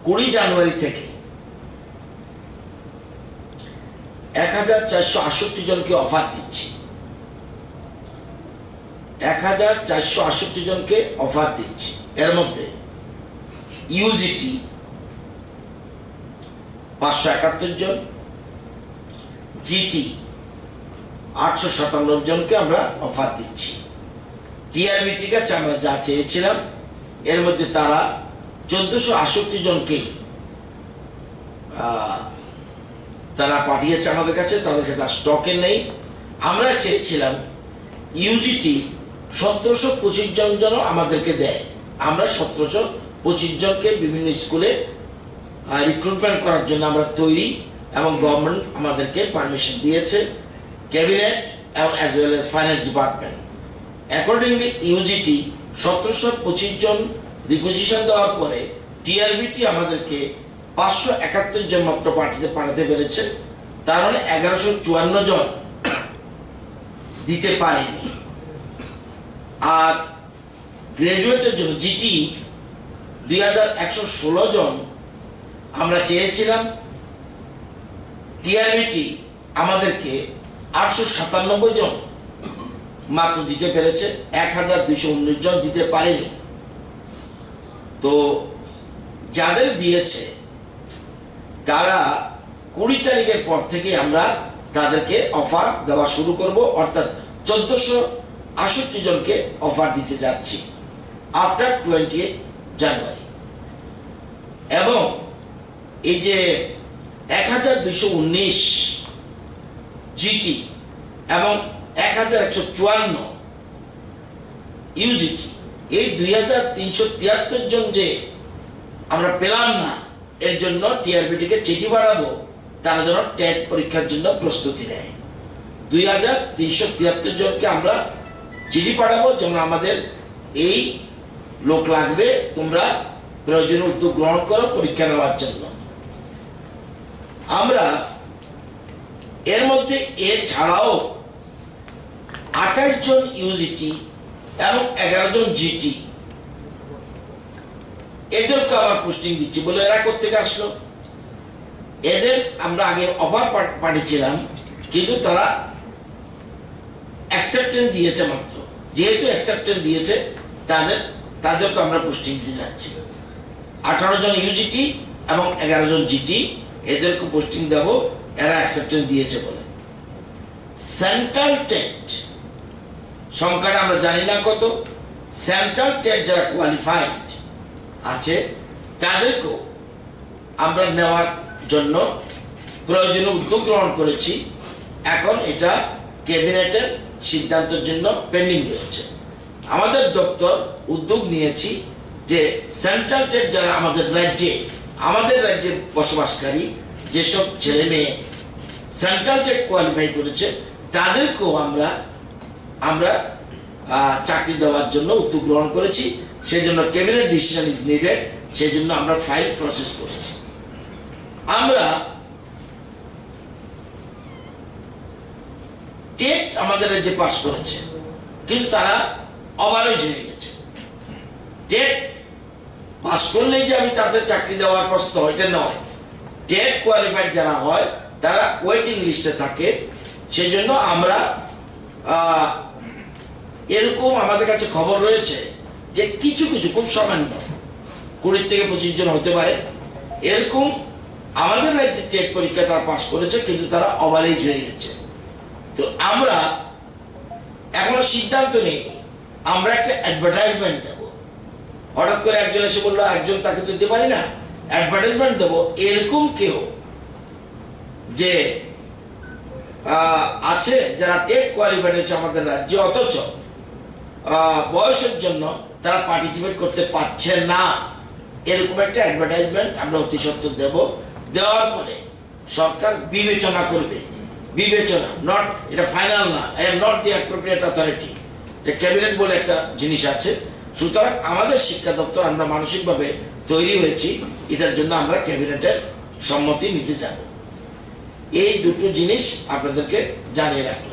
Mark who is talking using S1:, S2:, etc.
S1: 20 জানুয়ারি থেকে 1468 জনকে অফার দিচ্ছি। 1468 জনকে অফার দিচ্ছি। এর মধ্যে ইউজিটি 571 জন, জিটি 857 জনকে আমরা অফার দিচ্ছি। টিআরবিটির কাছে আমরা যা চেয়েছিলাম এর মধ্যে তারা 1468 জনকেই তারা পাঠিয়েছে আমাদের কাছে, তাদের কাছে স্টকে নেই। আমরা চেয়েছিলাম ইউজিটি 1725 জন যেন আমাদেরকে দেয়। আমরা 1725 জনকে বিভিন্ন স্কুলে রিক্রুটমেন্ট করার জন্য আমরা তৈরি, এবং গভর্নমেন্ট আমাদেরকে পারমিশন দিয়েছে, ক্যাবিনেট এবং as well as finance department. Accordingly UGT 1725 জন রিকুইজিশন দেওয়ার পরে টিআরবিটি আমাদেরকে 571 জন মাত্র পাঠাতে পেরেছে। তার মানে 1154 জন দিতে পারেনি। আর গ্রাজুয়েটের জন্য জিটি 2116 জন আমরা চেয়েছিলাম, টিআরবিটি আমাদেরকে 897 জন মাত্র দিতে পেরেছে, 1219 জন দিতে পারেনি। তো যাদের দিয়েছে তারা 20 তারিখের পর থেকে আমরা তাদেরকে অফার দেওয়া শুরু করব, অর্থাৎ 1468 জনকে অফার দিতে যাচ্ছি আফটার 28 জানুয়ারি। এবং এই যে 1219 জিটি এবং 1154 ইউজিটি, এই 2373 জন যে আমরা পেলাম না, এর জন্য টিআরবিটিকে চিঠি বাড়াবো তারা যেন টেট পরীক্ষার জন্য প্রস্তুতি নেয়। 2373 জনকে আমরা চিঠি পাঠাবো যেন আমাদের এই লোক লাগবে, তোমরা প্রয়োজনীয় উদ্যোগ গ্রহণ করো পরীক্ষা নেওয়ার জন্য। আমরা এর মধ্যে ছাড়াও 28 জন ইউজিটি এবং 11 জন জিটি এদেরকে আবার পোস্টিং দিচ্ছি। বলে এরা কোত্থেকে আসলো? এদের আমরা আগে অফার পাঠিয়েছিলাম, কিন্তু তারা অ্যাকসেপ্টেন্স দিয়েছে মাত্র। যেহেতু অ্যাকসেপ্টেন্স দিয়েছে তাদেরকে আমরা পোস্টিং দিতে যাচ্ছি। 18 জন ইউজিটি এবং 11 জন জিটি এদেরকে পোস্টিং দেব, এরা অ্যাকসেপ্টেন্স দিয়েছে বলে। সেন্ট্রাল টেট সংখ্যাটা আমরা জানি না কত। সেন্ট্রাল টেট যারা কোয়ালিফাইড আছে তাদেরকেও আমরা নেওয়ার জন্য প্রয়োজনীয় উদ্যোগ গ্রহণ করেছি। এখন এটা ক্যাবিনেটের সিদ্ধান্তের জন্য পেন্ডিং রয়েছে। আমাদের দপ্তর উদ্যোগ নিয়েছি যে সেন্ট্রাল টেট যারা আমাদের রাজ্যে বসবাসকারী যেসব ছেলে মেয়ে সেন্ট্রাল টেট কোয়ালিফাই করেছে তাদেরকেও আমরা চাকরি দেওয়ার জন্য উদ্যোগ গ্রহণ করেছি। সেই জন্য ক্যাবিনেট ডিসিশন ইজ নিডেড, সেই জন্য আমরা ফাইল প্রসেস করেছি। আমরা টেট আমাদের রাজ্যে পাস করেছে, কিন্তু তারা ওভারএজ হয়ে গেছে। টেট পাস করলেই যে আমি তাদের চাকরি দেওয়ার প্রশ্ন, এটা নয়। টেট কোয়ালিফাইড যারা হয় তারা ওয়েটিং লিস্টে থাকে। সেই জন্য আমরা এরকম আমাদের কাছে খবর রয়েছে যে কিছু খুব সামান্য 20 থেকে 25 জন হতে পারে, এরকম আমাদের রাজ্যে টেট পরীক্ষা তারা পাস করেছে, কিন্তু তারা ওভারএজ হয়ে গেছে। তো আমরা এখনো সিদ্ধান্ত নেইনি। আমরা একটা অ্যাডভার্টাইজমেন্ট দেবো। হঠাৎ করে একজন এসে বললো একজন তাকে দিতে পারি না, অ্যাডভার্টাইজমেন্ট দেবো এরকম কেউ যে আছে যারা টেট কোয়ালিফাইড হচ্ছে আমাদের রাজ্যে, অথচ বয়সের জন্য তারা পার্টিসিপেট করতে পারছে না, এরকম একটা অ্যাডভার্টাইজমেন্ট আমরা অতি সত্বর দেব। দেওয়ার পরে সরকার বিবেচনা করবে। বিবেচনা, নট, এটা ফাইনাল না। I am not the appropriate authority. Cabinet বলে একটা জিনিস আছে। সুতরাং আমাদের শিক্ষা দপ্তর আমরা মানসিকভাবে তৈরি হয়েছি, এটার জন্য আমরা ক্যাবিনেটের সম্মতি নিতে যাব। এই দুটো জিনিস আপনাদেরকে জানিয়ে রাখলাম।